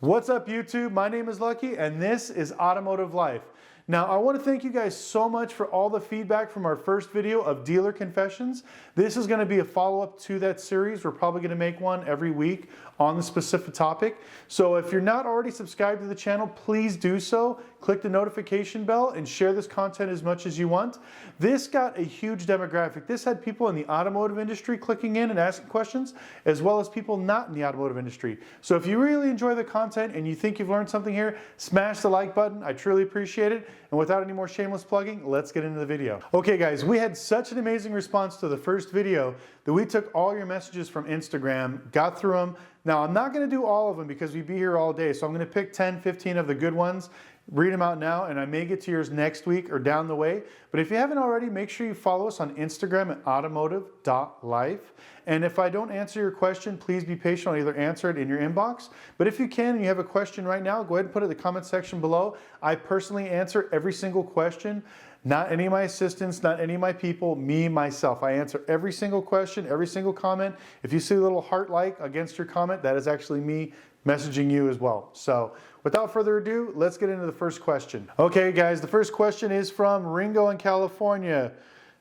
What's up YouTube? My name is Lucky and this is Automotive Life. Now I want to thank you guys so much for all the feedback from our first video of dealer confessions. This is going to be a follow-up to that series. We're probably going to make one every week on the specific topic. So if you're not already subscribed to the channel, please do so. Click the notification bell and share this content as much as you want. This got a huge demographic. This had people in the automotive industry clicking in and asking questions, as well as people not in the automotive industry. So if you really enjoy the content and you think you've learned something here, smash the like button. I truly appreciate it. And without any more shameless plugging, let's get into the video. Okay guys, we had such an amazing response to the first video that we took all your messages from Instagram, got through them. Now I'm not going to do all of them because we'd be here all day, so I'm going to pick 10, 15 of the good ones, read them out now, and I may get to yours next week or down the way. But if you haven't already, make sure you follow us on Instagram at automotive.life. And if I don't answer your question, please be patient. I'll either answer it in your inbox. But if you can and you have a question right now, go ahead and put it in the comment section below. I personally answer every single question. Not any of my assistants, not any of my people, me, myself. I answer every single question, every single comment. If you see a little heart like against your comment, that is actually me messaging you as well. So without further ado, let's get into the first question. Okay guys, the first question is from Ringo in California.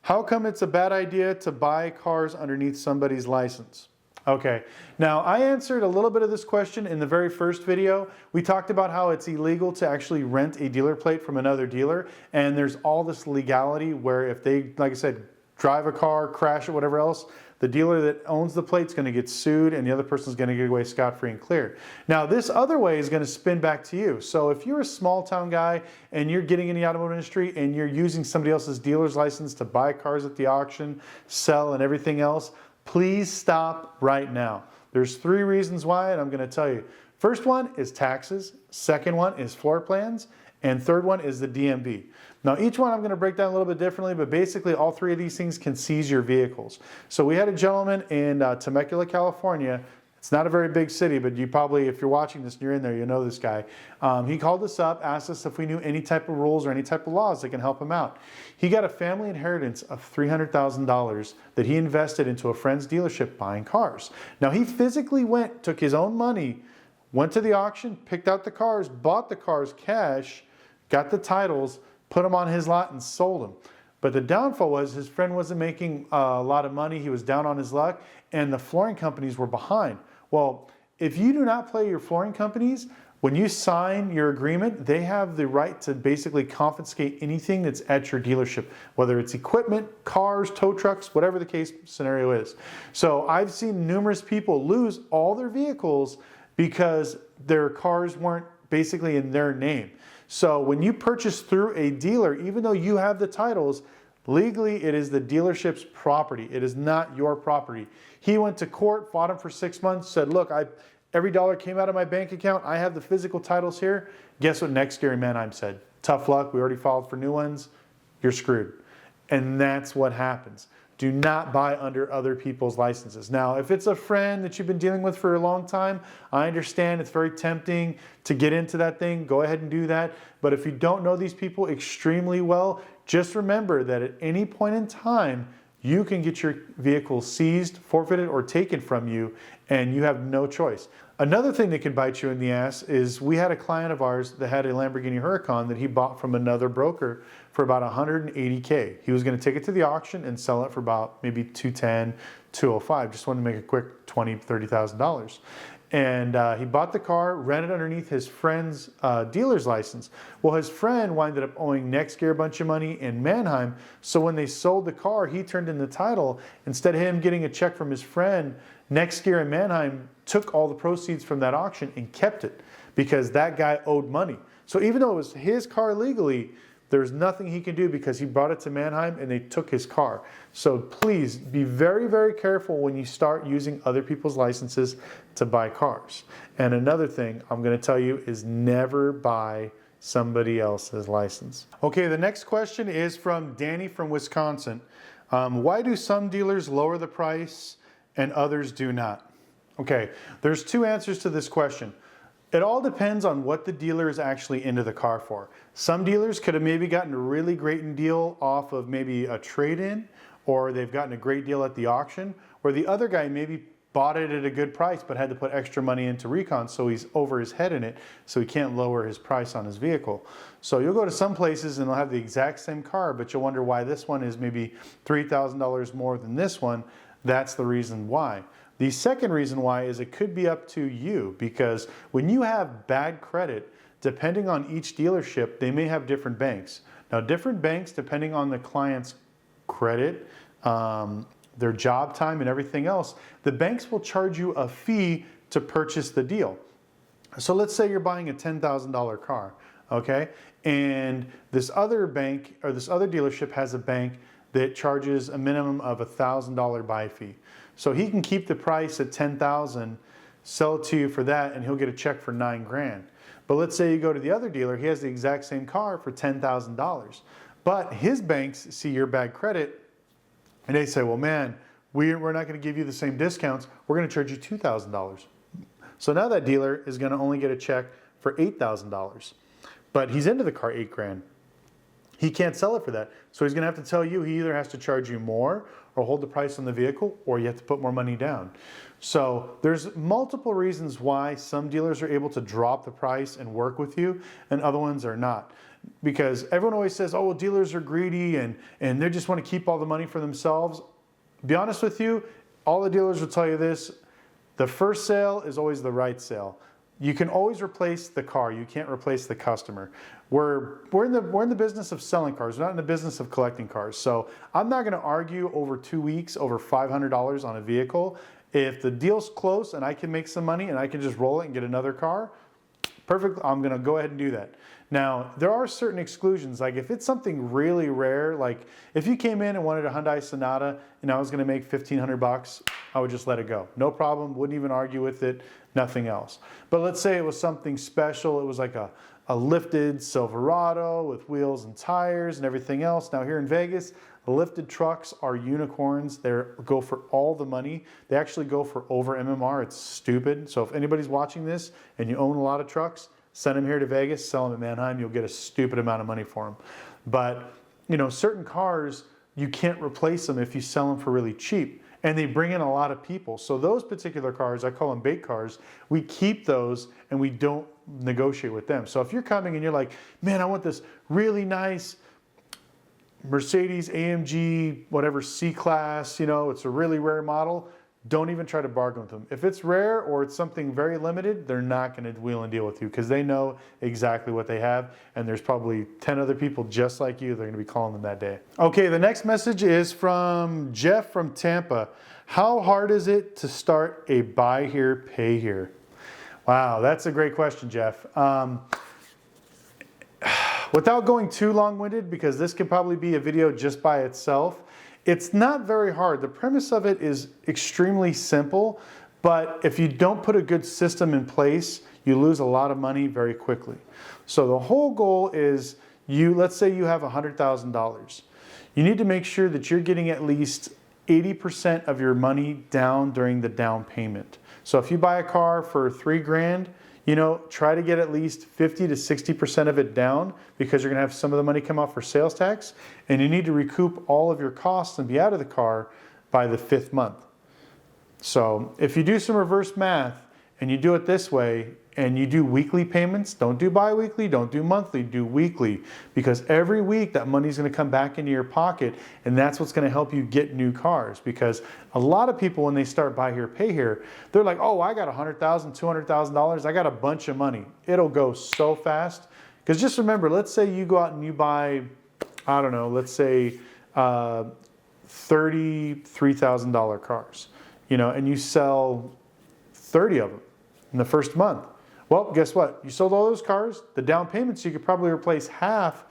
How come it's a bad idea to buy cars underneath somebody's license? Okay, now I answered a little bit of this question in the very first video. We talked about how it's illegal to actually rent a dealer plate from another dealer, and there's all this legality where if they, like I said, drive a car, crash it, whatever else, the dealer that owns the plate is going to get sued and the other person is going to get away scot-free and clear. Now this other way is going to spin back to you. So if you're a small town guy and you're getting in the automotive industry and you're using somebody else's dealer's license to buy cars at the auction, sell and everything else, please stop right now. There's 3 reasons why, and I'm going to tell you. First one is taxes, second one is floor plans, and third one is the DMV. Now each one I'm going to break down a little bit differently, but basically all 3 of these things can seize your vehicles. So we had a gentleman in Temecula, California. It's not a very big city, but you probably, if you're watching this and you're in there, you know this guy. He called us up, asked us if we knew any type of rules or any type of laws that can help him out. He got a family inheritance of $300,000 that he invested into a friend's dealership buying cars. Now he physically went, took his own money, went to the auction, picked out the cars, bought the cars cash, got the titles, put them on his lot and sold them. But the downfall was his friend wasn't making a lot of money. He was down on his luck and the flooring companies were behind. Well, if you do not play your flooring companies, when you sign your agreement, they have the right to basically confiscate anything that's at your dealership, whether it's equipment, cars, tow trucks, whatever the case scenario is. So I've seen numerous people lose all their vehicles because their cars weren't basically in their name. So when you purchase through a dealer, even though you have the titles, legally it is the dealership's property. It is not your property. He went to court, fought him for 6 months, said, look, every dollar came out of my bank account. I have the physical titles here. Guess what next Gary Manheim said? Tough luck. We already filed for new ones. You're screwed. And that's what happens. Do not buy under other people's licenses. Now, if it's a friend that you've been dealing with for a long time, I understand it's very tempting to get into that thing. Go ahead and do that. But if you don't know these people extremely well, just remember that at any point in time, you can get your vehicle seized, forfeited, or taken from you, and you have no choice. Another thing that can bite you in the ass is we had a client of ours that had a Lamborghini Huracan that he bought from another broker for about $180K. He was going to take it to the auction and sell it for about maybe $210, $205. Just wanted to make a quick $20,000, $30,000. And he bought the car, rented underneath his friend's dealer's license. Well, his friend winded up owing Next Gear a bunch of money in Manheim. So when they sold the car, he turned in the title. Instead of him getting a check from his friend, Next Gear in Manheim took all the proceeds from that auction and kept it because that guy owed money. So even though it was his car legally, there's nothing he can do because he brought it to Manheim and they took his car. So please be very, very careful when you start using other people's licenses to buy cars. And another thing I'm going to tell you is never buy somebody else's license. Okay, the next question is from Danny from Wisconsin. Why do some dealers lower the price and others do not? Okay, there's 2 answers to this question. It all depends on what the dealer is actually into the car for. Some dealers could have maybe gotten a really great deal off of maybe a trade-in, or they've gotten a great deal at the auction, or the other guy maybe bought it at a good price, but had to put extra money into recon, so he's over his head in it, so he can't lower his price on his vehicle. So you'll go to some places and they'll have the exact same car, but you'll wonder why this one is maybe $3,000 more than this one. That's the reason why. The second reason why is it could be up to you, because when you have bad credit, depending on each dealership, they may have different banks. Now, different banks, depending on the client's credit, their job time and everything else, the banks will charge you a fee to purchase the deal. So let's say you're buying a $10,000 car, okay? And this other bank or this other dealership has a bank that charges a minimum of $1,000 buy fee. So he can keep the price at $10,000, sell it to you for that, and he'll get a check for $9 grand. But let's say you go to the other dealer, he has the exact same car for $10,000. But his banks see your bad credit and they say, well, man, we're not going to give you the same discounts. We're going to charge you $2,000. So now that dealer is going to only get a check for $8,000. But he's into the car $8 grand. He can't sell it for that. So he's going to have to tell you he either has to charge you more or hold the price on the vehicle, or you have to put more money down. So there's multiple reasons why some dealers are able to drop the price and work with you and other ones are not. Because everyone always says, oh, well, dealers are greedy and they just want to keep all the money for themselves. Be honest with you, all the dealers will tell you this: the first sale is always the right sale. You can always replace the car. You can't replace the customer. We're in the business of selling cars. We're not in the business of collecting cars. So I'm not going to argue over 2 weeks over $500 on a vehicle. If the deal's close and I can make some money and I can just roll it and get another car, perfect. I'm going to go ahead and do that. Now, there are certain exclusions. Like if it's something really rare, like if you came in and wanted a Hyundai Sonata and I was going to make $1,500, I would just let it go. No problem. Wouldn't even argue with it. Nothing else. But let's say it was something special. It was like a lifted Silverado with wheels and tires and everything else. Now here in Vegas, lifted trucks are unicorns. They go for all the money. They actually go for over MMR. It's stupid. So if anybody's watching this and you own a lot of trucks, send them here to Vegas, sell them at Manheim. You'll get a stupid amount of money for them. But you know, certain cars, you can't replace them if you sell them for really cheap. And they bring in a lot of people. So those particular cars, I call them bait cars, we keep those and we don't negotiate with them. So if you're coming and you're like, man, I want this really nice Mercedes AMG, whatever C-Class, you know, it's a really rare model, don't even try to bargain with them. If it's rare or it's something very limited, they're not going to wheel and deal with you because they know exactly what they have. And there's probably 10 other people just like you. They're going to be calling them that day. Okay, the next message is from Jeff from Tampa. How hard is it to start a buy here, pay here? Wow, that's a great question, Jeff. Without going too long-winded, because this could probably be a video just by itself, it's not very hard. The premise of it is extremely simple, but if you don't put a good system in place, you lose a lot of money very quickly. So the whole goal is let's say you have $100,000. You need to make sure that you're getting at least 80% of your money down during the down payment. So if you buy a car for $3 grand, you know, try to get at least 50 to 60% of it down because you're going to have some of the money come out for sales tax, and you need to recoup all of your costs and be out of the car by the 5th month. So if you do some reverse math and you do it this way and you do weekly payments, don't do bi-weekly, don't do monthly, do weekly, because every week that money is going to come back into your pocket, and that's what's going to help you get new cars. Because a lot of people, when they start buy here, pay here, they're like, oh, I got $100,000, $200,000, I got a bunch of money. It'll go so fast. Because just remember, let's say you go out and you buy, I don't know, let's say $33,000 cars, you know, and you sell 30 of them in the first month. Well, guess what? You sold all those cars, the down payments, you could probably replace half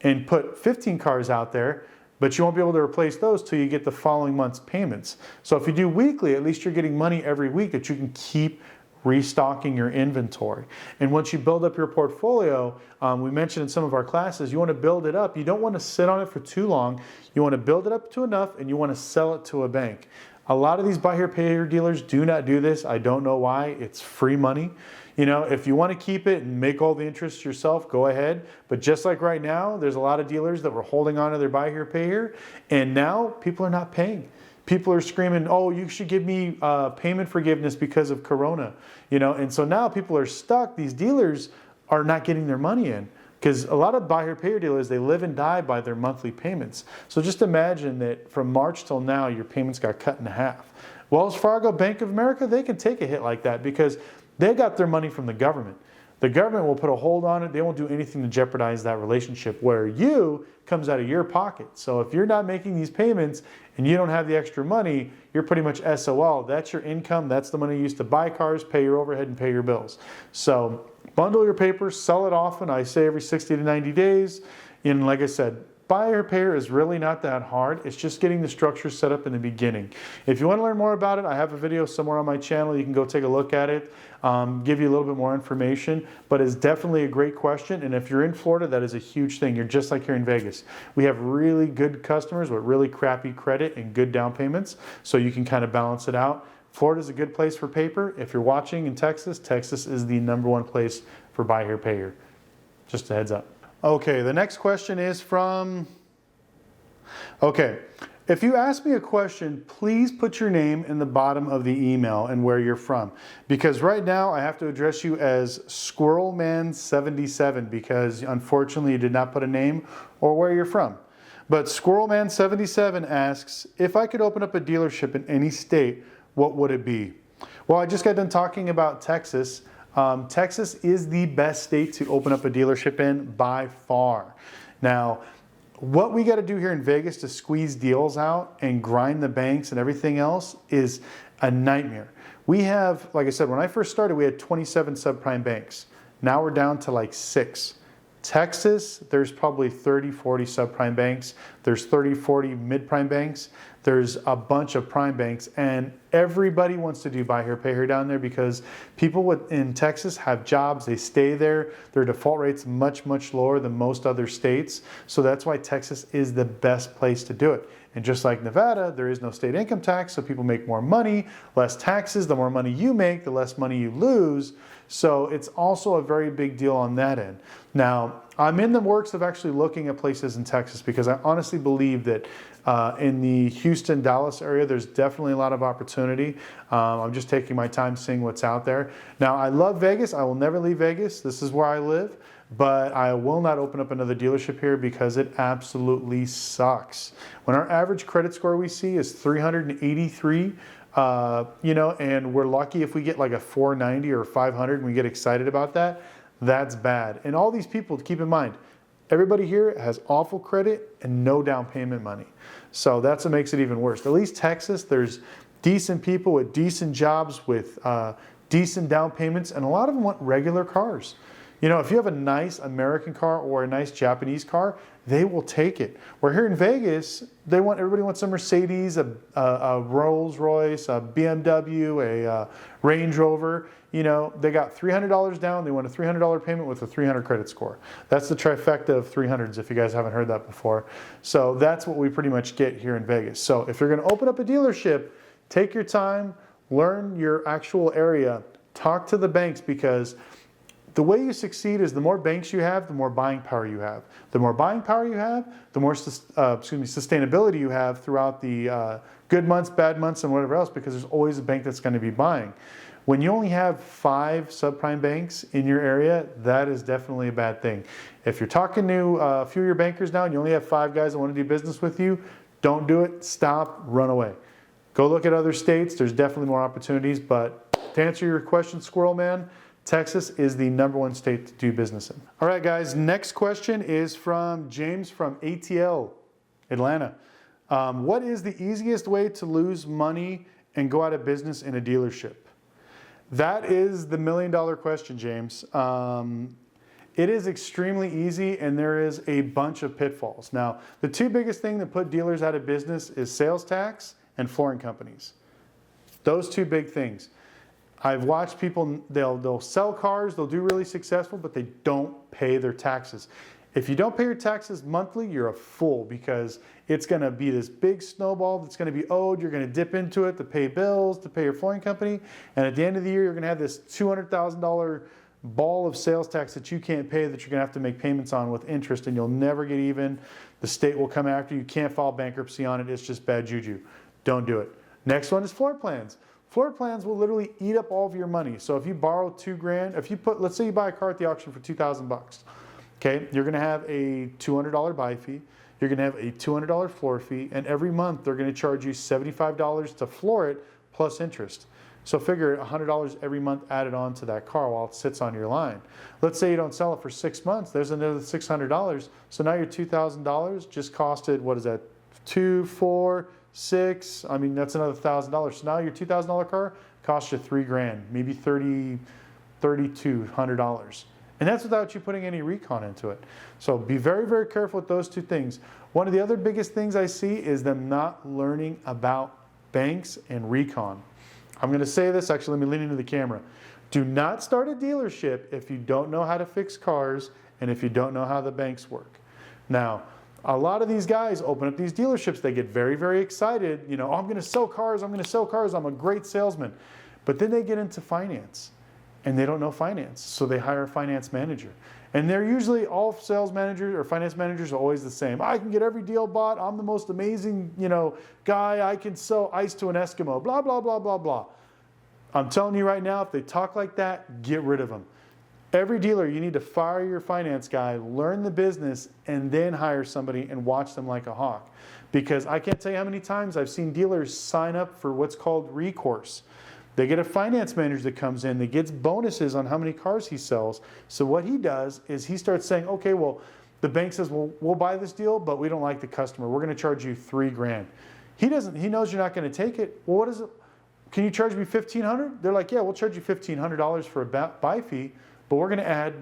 and put 15 cars out there, but you won't be able to replace those till you get the following month's payments. So if you do weekly, at least you're getting money every week that you can keep restocking your inventory. And once you build up your portfolio, we mentioned in some of our classes, you want to build it up. You don't want to sit on it for too long. You want to build it up to enough and you want to sell it to a bank. A lot of these buy here, pay here dealers do not do this. I don't know why. It's free money. You know, if you want to keep it and make all the interest yourself, go ahead. But just like right now, there's a lot of dealers that were holding on to their buy here, pay here, and now people are not paying. People are screaming, oh, you should give me payment forgiveness because of Corona, you know? And so now people are stuck. These dealers are not getting their money in because a lot of buy here, pay here dealers, they live and die by their monthly payments. So just imagine that from March till now, your payments got cut in half. Wells Fargo, Bank of America, they can take a hit like that because they got their money from the government. The government will put a hold on it. They won't do anything to jeopardize that relationship, where you comes out of your pocket. So if you're not making these payments and you don't have the extra money, you're pretty much SOL. That's your income. That's the money you use to buy cars, pay your overhead, and pay your bills. So bundle your papers, sell it often. I say every 60 to 90 days. And like I said, buy or pay is really not that hard. It's just getting the structure set up in the beginning. If you want to learn more about it, I have a video somewhere on my channel. You can go take a look at it, give you a little bit more information, but it's definitely a great question. And if you're in Florida, that is a huge thing. You're just like here in Vegas. We have really good customers with really crappy credit and good down payments, so you can kind of balance it out. Florida is a good place for paper. If you're watching in Texas, Texas is the #1 place for buy here, pay here. Just a heads up. Okay, the next question is from, okay, if you ask me a question, please put your name in the bottom of the email and where you're from. Because right now I have to address you as Squirrelman77 because unfortunately you did not put a name or where you're from. But Squirrelman77 asks, if I could open up a dealership in any state, what would it be? Well, I just got done talking about Texas. Texas is the best state to open up a dealership in by far. Now, what we got to do here in Vegas to squeeze deals out and grind the banks and everything else is a nightmare. We have, like I said, when I first started, we had 27 subprime banks. Now we're down to like 6. Texas, there's probably 30, 40 subprime banks. There's 30, 40 mid-prime banks. There's a bunch of prime banks, and everybody wants to do buy here, pay here down there because people in Texas have jobs, they stay there. Their default rate's much, much lower than most other states. So that's why Texas is the best place to do it. And just like Nevada, there is no state income tax, so people make more money, less taxes. The more money you make, the less money you lose. So it's also a very big deal on that end. Now, I'm in the works of actually looking at places in Texas because I honestly believe that in the Houston, Dallas area, there's definitely a lot of opportunity. I'm just taking my time seeing what's out there. Now, I love Vegas. I will never leave Vegas. This is where I live. But I will not open up another dealership here because it absolutely sucks. When our average credit score we see is 383, you know, and we're lucky if we get like a 490 or 500 and we get excited about that, that's bad. And all these people, keep in mind, everybody here has awful credit and no down payment money. So that's what makes it even worse. At least Texas, there's decent people with decent jobs with decent down payments, and a lot of them want regular cars. You know, if you have a nice American car or a nice Japanese car, they will take it. Where here in Vegas, everybody wants a Mercedes, a Rolls Royce, a BMW, a Range Rover. You know, they got $300 down, they want a $300 payment with a 300 credit score. That's the trifecta of 300s if you guys haven't heard that before. So that's what we pretty much get here in Vegas. So if you're gonna open up a dealership, take your time, learn your actual area, talk to the banks, because the way you succeed is the more banks you have, the more buying power you have. The more buying power you have, the more sustainability you have throughout the good months, bad months, and whatever else, because there's always a bank that's going to be buying. When you only have 5 subprime banks in your area, that is definitely a bad thing. If you're talking to a few of your bankers now and you only have 5 guys that want to do business with you, don't do it, stop, run away. Go look at other states, there's definitely more opportunities, but to answer your question, Squirrel Man, Texas is the #1 state to do business in. All right, guys, next question is from James from ATL, Atlanta. What is the easiest way to lose money and go out of business in a dealership? That is the $1 million question, James. It is extremely easy, and there is a bunch of pitfalls. Now, the 2 biggest things that put dealers out of business is sales tax and flooring companies. Those 2 big things. I've watched people, they'll sell cars, they'll do really successful, but they don't pay their taxes. If you don't pay your taxes monthly, you're a fool, because it's gonna be this big snowball that's gonna be owed. You're gonna dip into it to pay bills, to pay your flooring company, and at the end of the year, you're gonna have this $200,000 ball of sales tax that you can't pay, that you're gonna have to make payments on with interest, and you'll never get even. The state will come after you. You can't file bankruptcy on it. It's just bad juju. Don't do it. Next one is floor plans. Floor plans will literally eat up all of your money. So if you borrow $2,000, if you put, let's say you buy a car at the auction for 2,000 bucks, okay, you're gonna have a $200 buy fee, you're gonna have a $200 floor fee, and every month they're gonna charge you $75 to floor it plus interest. So figure $100 every month added on to that car while it sits on your line. Let's say you don't sell it for 6 months, there's another $600. So now your $2,000 just costed, what is that, 2, 4, 6, I mean, that's another $1,000. So now your $2,000 car costs you $3,000, maybe $3,200. And that's without you putting any recon into it. So be very, very careful with those two things. One of the other biggest things I see is them not learning about banks and recon. I'm gonna say this, actually, let me lean into the camera. Do not start a dealership if you don't know how to fix cars and if you don't know how the banks work. Now, a lot of these guys open up these dealerships, they get very, very excited, you know, oh, I'm gonna sell cars, I'm a great salesman. But then they get into finance and they don't know finance, so they hire a finance manager. And they're usually, all sales managers or finance managers are always the same. I can get every deal bought, I'm the most amazing, you know, guy, I can sell ice to an Eskimo, blah, blah, blah, blah, blah. I'm telling you right now, if they talk like that, get rid of them. Every dealer, you need to fire your finance guy, learn the business, and then hire somebody and watch them like a hawk. Because I can't tell you how many times I've seen dealers sign up for what's called recourse. They get a finance manager that comes in, that gets bonuses on how many cars he sells. So what he does is he starts saying, okay, well, the bank says, well, we'll buy this deal, but we don't like the customer. We're gonna charge you $3,000. He knows you're not gonna take it. Well, what is it? Can you charge me $1,500? They're like, yeah, we'll charge you $1,500 for a buy fee, but we're gonna add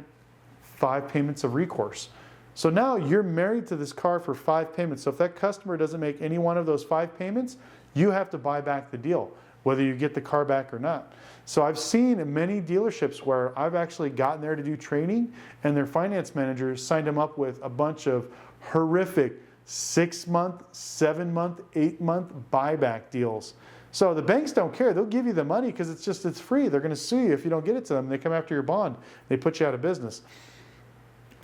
5 payments of recourse. So now you're married to this car for 5 payments. So if that customer doesn't make any one of those 5 payments, you have to buy back the deal, whether you get the car back or not. So I've seen in many dealerships where I've actually gotten there to do training and their finance manager signed them up with a bunch of horrific 6-month, 7-month, 8-month buyback deals. So the banks don't care. They'll give you the money because it's free. They're going to sue you if you don't get it to them. They come after your bond. They put you out of business.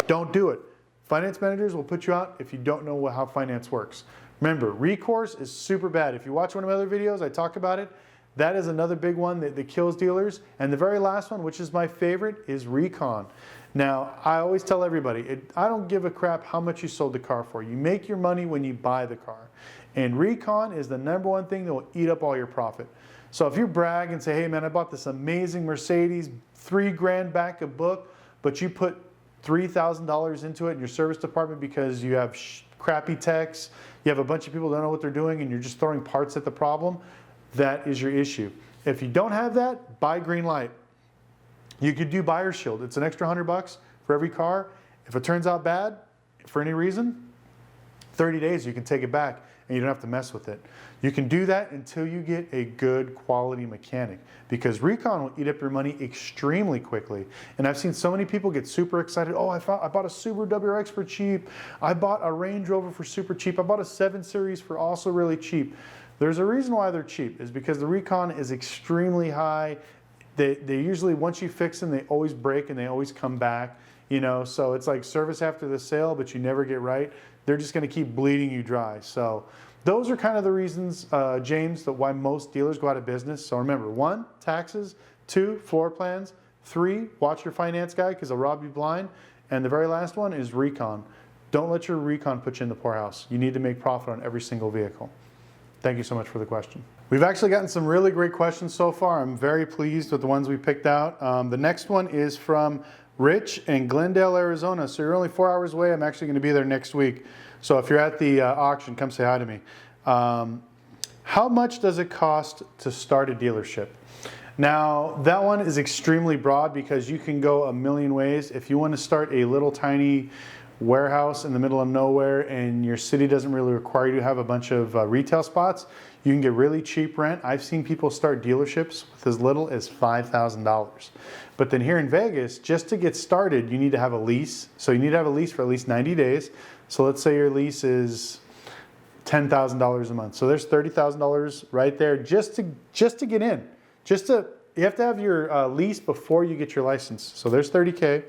Don't do it. Finance managers will put you out if you don't know how finance works. Remember, recourse is super bad. If you watch one of my other videos, I talk about it. That is another big one that kills dealers. And the very last one, which is my favorite, is recon. Now, I always tell everybody, I don't give a crap how much you sold the car for. You make your money when you buy the car. And recon is the #1 thing that will eat up all your profit. So if you brag and say, hey man, I bought this amazing Mercedes, $3,000 back a book, but you put $3,000 into it in your service department because you have crappy techs, you have a bunch of people who don't know what they're doing and you're just throwing parts at the problem, that is your issue. If you don't have that, buy green light. You could do buyer's shield. It's an extra $100 for every car. If it turns out bad, for any reason, 30 days you can take it back and you don't have to mess with it. You can do that until you get a good quality mechanic because recon will eat up your money extremely quickly. And I've seen so many people get super excited. Oh, I bought a Subaru WRX for cheap. I bought a Range Rover for super cheap. I bought a 7 Series for also really cheap. There's a reason why they're cheap is because the recon is extremely high. They usually, once you fix them, they always break and they always come back. You know, so it's like service after the sale, but you never get right. They're just going to keep bleeding you dry. So those are kind of the reasons, James, that why most dealers go out of business. So remember, 1, taxes, 2, floor plans, 3, watch your finance guy because they'll rob you blind. And the very last one is recon. Don't let your recon put you in the poorhouse. You need to make profit on every single vehicle. Thank you so much for the question. We've actually gotten some really great questions so far. I'm very pleased with the ones we picked out. The next one is from Rich in Glendale, Arizona. So you're only 4 hours away. I'm actually going to be there next week. So if you're at the auction, come say hi to me. How much does it cost to start a dealership? Now, that one is extremely broad because you can go a million ways. If you want to start a little tiny warehouse in the middle of nowhere and your city doesn't really require you to have a bunch of retail spots, you can get really cheap rent. I've seen people start dealerships with as little as $5,000. But then here in Vegas, just to get started, you need to have a lease. So you need to have a lease for at least 90 days. So let's say your lease is $10,000 a month. So there's $30,000 right there just to get in. You have to have your lease before you get your license. So there's $30K.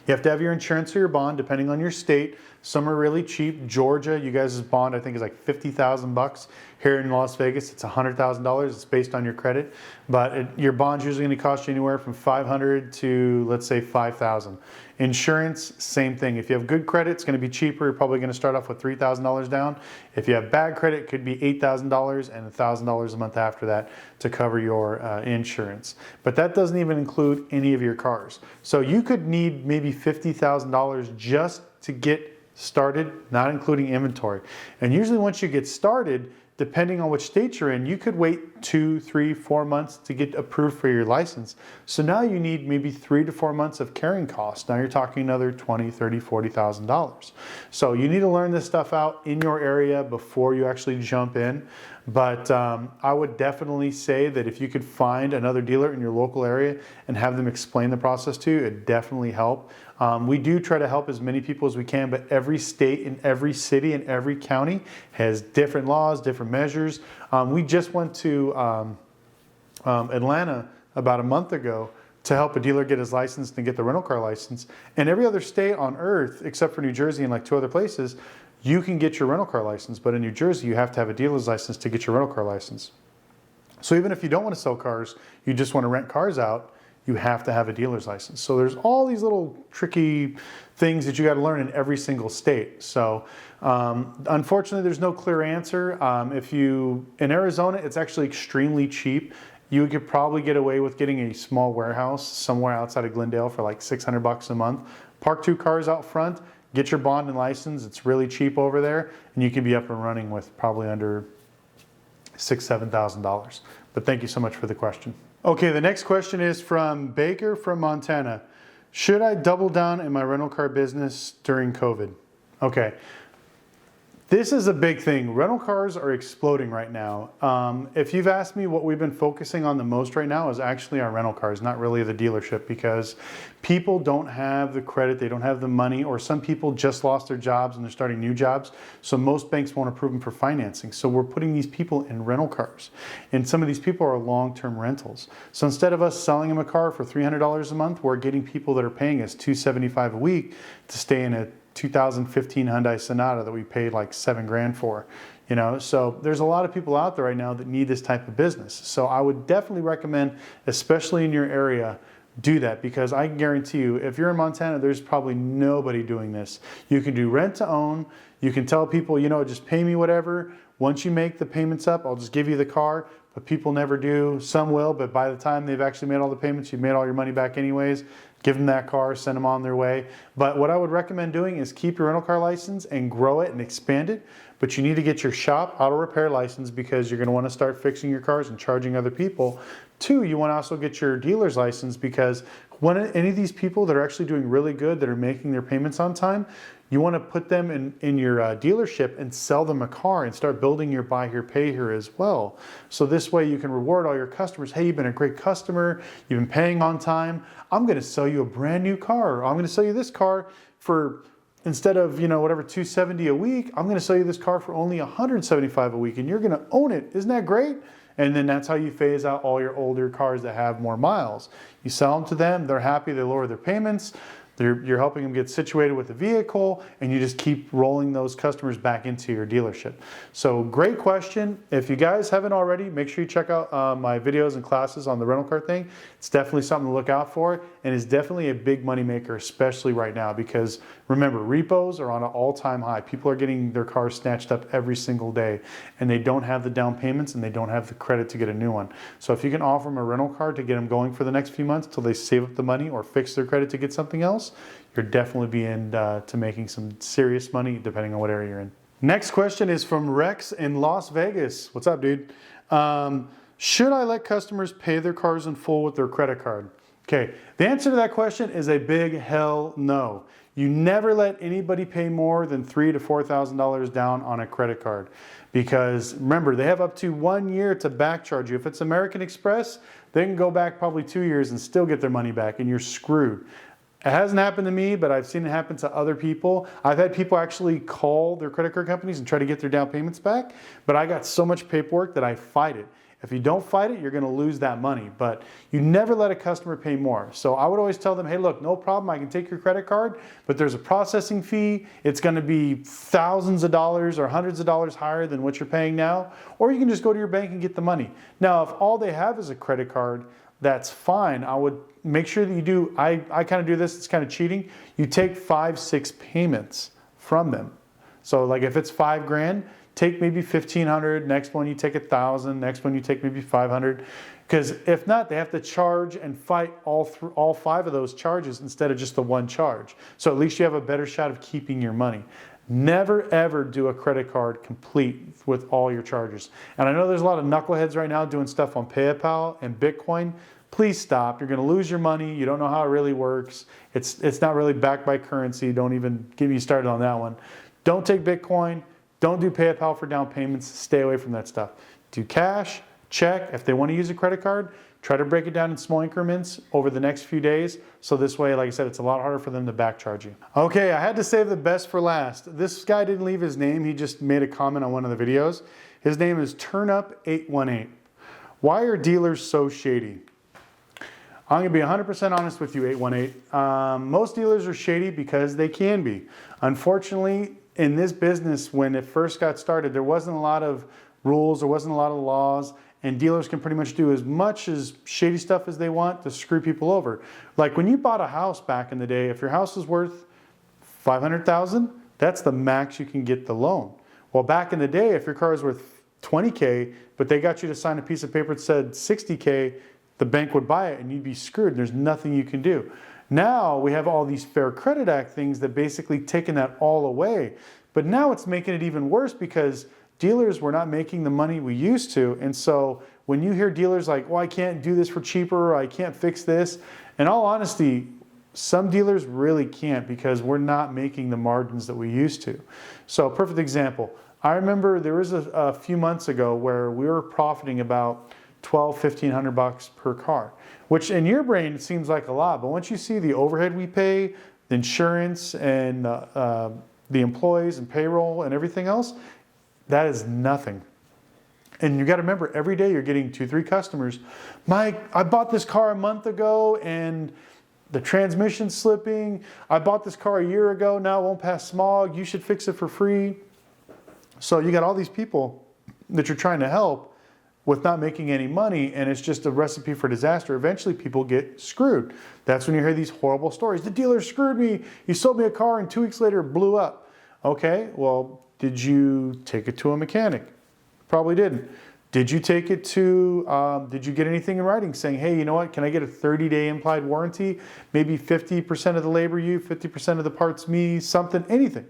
You have to have your insurance or your bond, depending on your state. Some are really cheap. Georgia, you guys' bond, I think, is like $50,000. Here in Las Vegas, it's $100,000. It's based on your credit, but your bond's usually going to cost you anywhere from $500 to, let's say, $5,000. Insurance, same thing. If you have good credit, it's going to be cheaper. You're probably going to start off with $3,000 down. If you have bad credit, it could be $8,000 and $1,000 a month after that to cover your insurance. But that doesn't even include any of your cars. So you could need maybe $50,000 just to get started, not including inventory. And usually once you get started, depending on which state you're in, you could wait 2, 3, 4 months to get approved for your license. So now you need maybe 3 to 4 months of carrying costs. Now you're talking another $20,000, $30,000, $40,000. So you need to learn this stuff out in your area before you actually jump in. But I would definitely say that if you could find another dealer in your local area and have them explain the process to you, it'd definitely help. We do try to help as many people as we can, but every state and every city and every county has different laws, different measures. We just went to Atlanta about a month ago to help a dealer get his license and get the rental car license. And every other state on earth, except for New Jersey and like 2 other places, you can get your rental car license. But in New Jersey, you have to have a dealer's license to get your rental car license. So even if you don't want to sell cars, you just want to rent cars out, you have to have a dealer's license. So there's all these little tricky things that you got to learn in every single state. So unfortunately, there's no clear answer. In Arizona, it's actually extremely cheap. You could probably get away with getting a small warehouse somewhere outside of Glendale for like $600 a month. Park 2 cars out front, get your bond and license. It's really cheap over there, and you can be up and running with probably under $6,000, $7,000. But thank you so much for the question. Okay, the next question is from Baker from Montana. Should I double down in my rental car business during COVID? Okay. This is a big thing. Rental cars are exploding right now. If you've asked me what we've been focusing on the most right now is actually our rental cars, not really the dealership, because people don't have the credit, they don't have the money, or some people just lost their jobs and they're starting new jobs. So most banks won't approve them for financing. So we're putting these people in rental cars. And some of these people are long-term rentals. So instead of us selling them a car for $300 a month, we're getting people that are paying us $275 a week to stay in a 2015 Hyundai Sonata that we paid like $7 grand for, you know. So there's a lot of people out there right now that need this type of business. So I would definitely recommend, especially in your area, do that, because I can guarantee you, if you're in Montana, there's probably nobody doing this. You can do rent to own. You can tell people, you know, just pay me whatever. Once you make the payments up, I'll just give you the car. But people never do. Some will, but by the time they've actually made all the payments, you've made all your money back anyways. Give them that car, send them on their way. But what I would recommend doing is keep your rental car license and grow it and expand it. But you need to get your shop auto repair license, because you're going to want to start fixing your cars and charging other people. 2, you want to also get your dealer's license, because when any of these people that are actually doing really good, that are making their payments on time, you want to put them in your dealership and sell them a car and start building your buy here, pay here as well. So this way you can reward all your customers. Hey, you've been a great customer. You've been paying on time. I'm going to sell you a brand new car. I'm going to sell you this car for, instead of, you know, whatever, $270 a week, I'm going to sell you this car for only $175 a week, and you're going to own it. Isn't that great? And then that's how you phase out all your older cars that have more miles. You sell them to them. They're happy. They lower their payments. You're helping them get situated with a vehicle, and you just keep rolling those customers back into your dealership. So great question. If you guys haven't already, make sure you check out my videos and classes on the rental car thing. It's definitely something to look out for, and it's definitely a big money maker, especially right now, because remember, repos are on an all-time high. People are getting their cars snatched up every single day, and they don't have the down payments and they don't have the credit to get a new one. So if you can offer them a rental car to get them going for the next few months till they save up the money or fix their credit to get something else, you're definitely being to making some serious money, depending on what area you're in. Next question is from Rex in Las Vegas. What's up, dude? Should I let customers pay their cars in full with their credit card? Okay, the answer to that question is a big hell no. You never let anybody pay more than $3,000 to $4,000 down on a credit card, because remember, they have up to 1 year to back charge you. If it's American Express, they can go back probably 2 years and still get their money back, and you're screwed. It hasn't happened to me, but I've seen it happen to other people. I've had people actually call their credit card companies and try to get their down payments back, but I got so much paperwork that I fight it. If you don't fight it, you're going to lose that money, but you never let a customer pay more. So I would always tell them, hey, look, no problem. I can take your credit card, but there's a processing fee. It's going to be thousands of dollars or hundreds of dollars higher than what you're paying now, or you can just go to your bank and get the money. Now, if all they have is a credit card, that's fine. I would make sure that you do, I kind of do this, it's kind of cheating. You take 5, 6 payments from them. So like if it's $5,000, take maybe 1,500, next one you take 1,000, next one you take maybe 500. Because if not, they have to charge and fight all 5 of those charges instead of just the one charge. So at least you have a better shot of keeping your money. Never ever do a credit card complete with all your charges. And I know there's a lot of knuckleheads right now doing stuff on PayPal and Bitcoin. Please stop. You're going to lose your money. You don't know how it really works. It's not really backed by currency. Don't even get me started on that one. Don't take Bitcoin. Don't do PayPal for down payments. Stay away from that stuff. Do cash, check. If they want to use a credit card, try to break it down in small increments over the next few days. So this way, like I said, it's a lot harder for them to back charge you. Okay, I had to save the best for last. This guy didn't leave his name. He just made a comment on one of the videos. His name is Turnup818. Why are dealers so shady? I'm going to be 100% honest with you, 818. Most dealers are shady because they can be. Unfortunately, in this business, when it first got started, there wasn't a lot of rules, there wasn't a lot of laws, and dealers can pretty much do as much as shady stuff as they want to screw people over. Like when you bought a house back in the day, if your house is worth $500,000, that's the max you can get the loan. Well, back in the day, if your car is worth $20K, but they got you to sign a piece of paper that said $60K, the bank would buy it and you'd be screwed. There's nothing you can do. Now we have all these Fair Credit Act things that basically taken that all away. But now it's making it even worse because dealers were not making the money we used to. And so when you hear dealers like, well, I can't do this for cheaper, or I can't fix this, in all honesty, some dealers really can't because we're not making the margins that we used to. So perfect example. I remember there was a few months ago where we were profiting about $1,200-1,500 per car, which in your brain it seems like a lot, but once you see the overhead we pay, the insurance and the employees and payroll and everything else, that is nothing. And you got to remember, every day you're getting 2-3 customers. Mike, I bought this car a month ago and the transmission's slipping. I bought this car a year ago, now it won't pass smog. You should fix it for free. So you got all these people that you're trying to help with not making any money, and it's just a recipe for disaster. Eventually people get screwed. That's when you hear these horrible stories. The dealer screwed me. He sold me a car and 2 weeks later it blew up. Okay, well, did you take it to a mechanic? Probably didn't. Did you take it to, did you get anything in writing saying, hey, you know what, can I get a 30-day implied warranty? Maybe 50% of the labor you, 50% of the parts me, something, anything.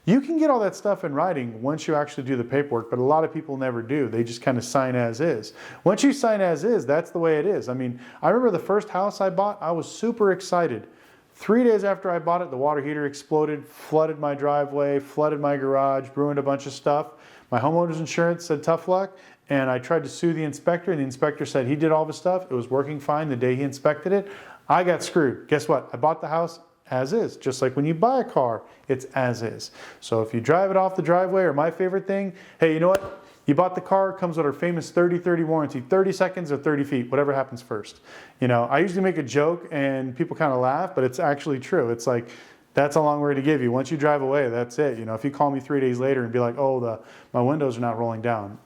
You can get all that stuff in writing once you actually do the paperwork, but a lot of people never do. They just kind of sign as is. Once you sign as is, that's the way it is. I mean, I remember the first house I bought, I was super excited. 3 days after I bought it, the water heater exploded, flooded my driveway, flooded my garage, ruined a bunch of stuff. My homeowner's insurance said tough luck, and I tried to sue the inspector, and the inspector said he did all the stuff. It was working fine the day he inspected it. I got screwed. Guess what? I bought the house as is. Just like when you buy a car, it's as is. So if you drive it off the driveway, or my favorite thing, hey, you know what? You bought the car, comes with our famous 30-30 warranty, 30 seconds or 30 feet, whatever happens first. You know, I usually make a joke and people kind of laugh, but it's actually true. It's like, that's how long we're going to give you. Once you drive away, that's it. You know, if you call me 3 days later and be like, oh, my windows are not rolling down.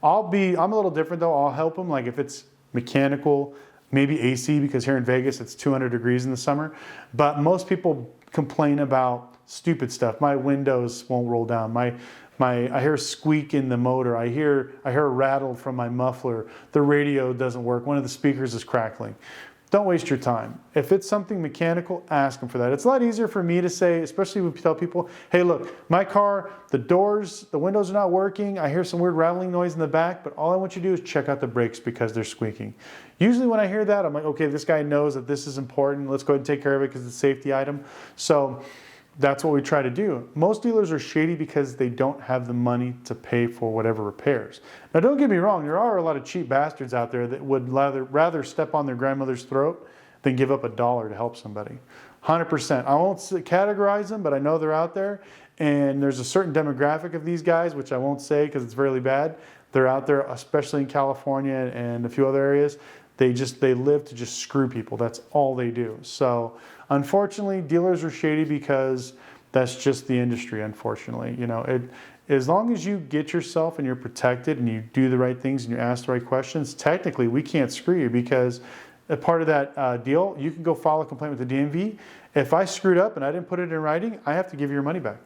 I'm a little different though. I'll help them. Like if it's mechanical, maybe AC, because here in Vegas it's 200 degrees in the summer. But most people complain about stupid stuff. My windows won't roll down. I hear a squeak in the motor. I hear a rattle from my muffler. The radio doesn't work. One of the speakers is crackling. Don't waste your time. If it's something mechanical, ask them for that. It's a lot easier for me to say, especially when we tell people, hey, look, my car, the windows are not working. I hear some weird rattling noise in the back, but all I want you to do is check out the brakes because they're squeaking. Usually when I hear that, I'm like, okay, this guy knows that this is important. Let's go ahead and take care of it because it's a safety item. So that's what we try to do. Most dealers are shady because they don't have the money to pay for whatever repairs. Now don't get me wrong, there are a lot of cheap bastards out there that would rather step on their grandmother's throat than give up $1 to help somebody. 100%. I won't categorize them, but I know they're out there. And there's a certain demographic of these guys, which I won't say because it's really bad, They're out there, especially in California and a few other areas. They live to just screw people. That's all they do. So unfortunately, dealers are shady because that's just the industry, unfortunately. You know, as long as you get yourself and you're protected and you do the right things and you ask the right questions, technically we can't screw you, because a part of that deal, you can go file a complaint with the DMV. If I screwed up and I didn't put it in writing, I have to give you your money back.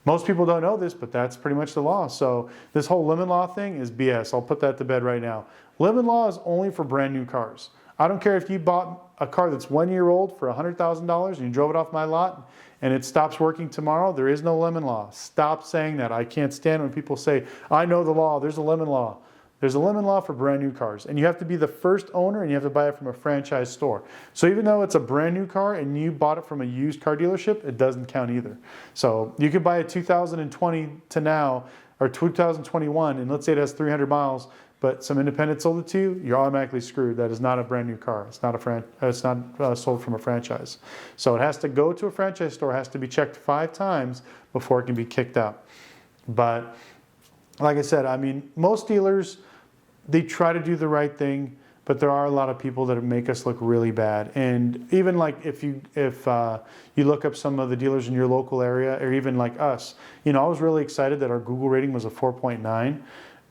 Most people don't know this, but that's pretty much the law. So this whole lemon law thing is BS. I'll put that to bed right now. Lemon law is only for brand new cars. I don't care if you bought a car that's 1 year old for $100,000 and you drove it off my lot and it stops working tomorrow. There is no lemon law. Stop saying that. I can't stand when people say, I know the law, there's a lemon law. There's a lemon law for brand new cars, and you have to be the first owner and you have to buy it from a franchise store. So even though it's a brand new car and you bought it from a used car dealership, it doesn't count either. So you could buy a 2020 to now, or 2021, and let's say it has 300 miles, but some independent sold it to you, you're automatically screwed. That is not a brand new car. It's not sold from a franchise. So it has to go to a franchise store, it has to be checked 5 times before it can be kicked out. But like I said, I mean, most dealers, they try to do the right thing, but there are a lot of people that make us look really bad. And even like if you look up some of the dealers in your local area, or even like us, you know, I was really excited that our Google rating was a 4.9,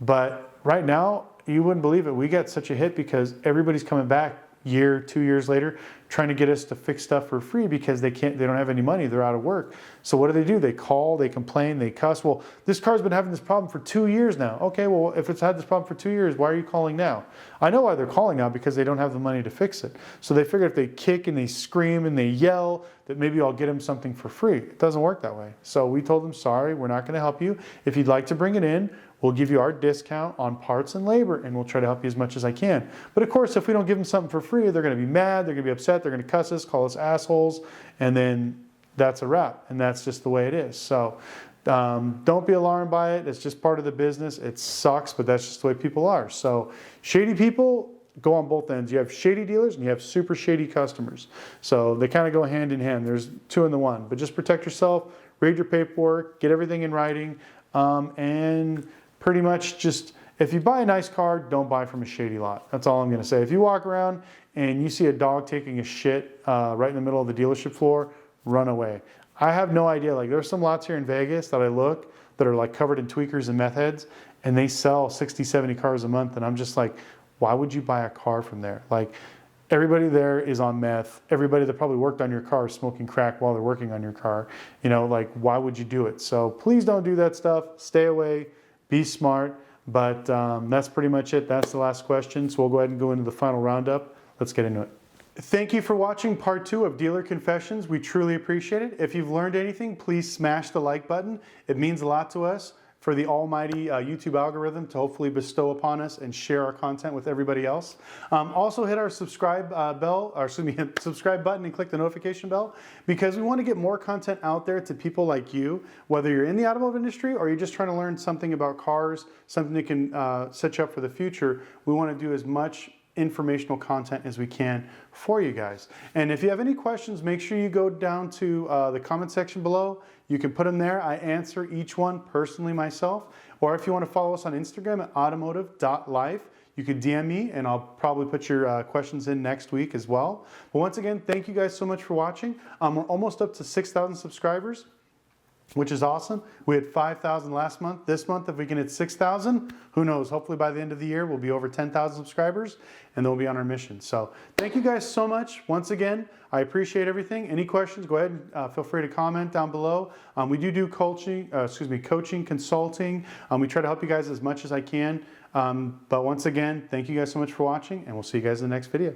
but right now, you wouldn't believe it. We got such a hit because everybody's coming back 2 years later, trying to get us to fix stuff for free because they don't have any money, they're out of work. So what do? They call, they complain, they cuss. Well, this car's been having this problem for 2 years now. Okay, well, if it's had this problem for 2 years, why are you calling now? I know why they're calling now, because they don't have the money to fix it. So they figure if they kick and they scream and they yell, that maybe I'll get them something for free. It doesn't work that way. So we told them, sorry, we're not gonna help you. If you'd like to bring it in, we'll give you our discount on parts and labor, and we'll try to help you as much as I can. But of course, if we don't give them something for free, they're gonna be mad, they're gonna be upset, they're gonna cuss us, call us assholes, and then that's a wrap. And that's just the way it is. So don't be alarmed by it. It's just part of the business. It sucks, but that's just the way people are. So shady people go on both ends. You have shady dealers and you have super shady customers. So they kind of go hand in hand. There's 2 in the 1. But just protect yourself, read your paperwork, get everything in writing, and pretty much just, if you buy a nice car, don't buy from a shady lot. That's all I'm gonna say. If you walk around and you see a dog taking a shit right in the middle of the dealership floor, run away. I have no idea. Like, there's some lots here in Vegas that I look that are like covered in tweakers and meth heads, and they sell 60, 70 cars a month. And I'm just like, why would you buy a car from there? Like, everybody there is on meth. Everybody that probably worked on your car is smoking crack while they're working on your car. You know, like, why would you do it? So please don't do that stuff. Stay away. Be smart, but that's pretty much it. That's the last question. So we'll go ahead and go into the final roundup. Let's get into it. Thank you for watching part 2 of Dealer Confessions. We truly appreciate it. If you've learned anything, please smash the like button. It means a lot to us for the almighty YouTube algorithm to hopefully bestow upon us and share our content with everybody else. Also hit our subscribe subscribe button and click the notification bell, because we want to get more content out there to people like you, whether you're in the automotive industry or you're just trying to learn something about cars, something that can set you up for the future. We want to do as much informational content as we can for you guys. And if you have any questions, make sure you go down to the comment section below. You can put them there. I answer each one personally myself. Or if you want to follow us on Instagram at automotive.life, you can DM me and I'll probably put your questions in next week as well. But once again, thank you guys so much for watching. We're almost up to 6,000 subscribers, which is awesome. We had 5,000 last month. This month, if we can hit 6,000, who knows? Hopefully by the end of the year, we'll be over 10,000 subscribers, and then we'll be on our mission. So thank you guys so much. Once again, I appreciate everything. Any questions, go ahead and feel free to comment down below. We do coaching, consulting. We try to help you guys as much as I can. But once again, thank you guys so much for watching, and we'll see you guys in the next video.